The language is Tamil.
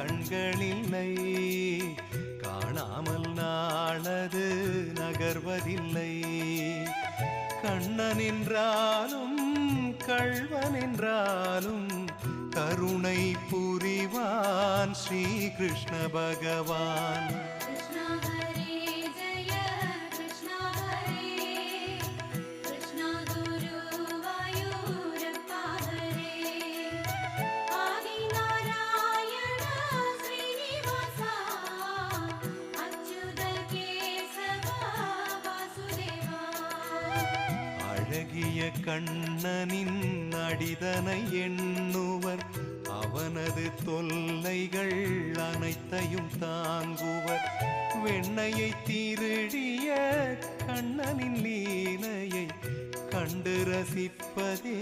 கண்களில்லை, காணாமல் நாளது நகர்வதில்லை. கண்ணன் என்றாலும் கள்வன் என்றாலும் கருணை புரிவான் ஸ்ரீ கிருஷ்ண பகவான். அழகிய கண்ணனின் அடிதனை எண்ணுவர், அவனது தொல்லைகள் அனைத்தையும் தாங்குவர். வெண்ணையை திருடிய கண்ணனின் லீலையை கண்டு ரசிப்பதே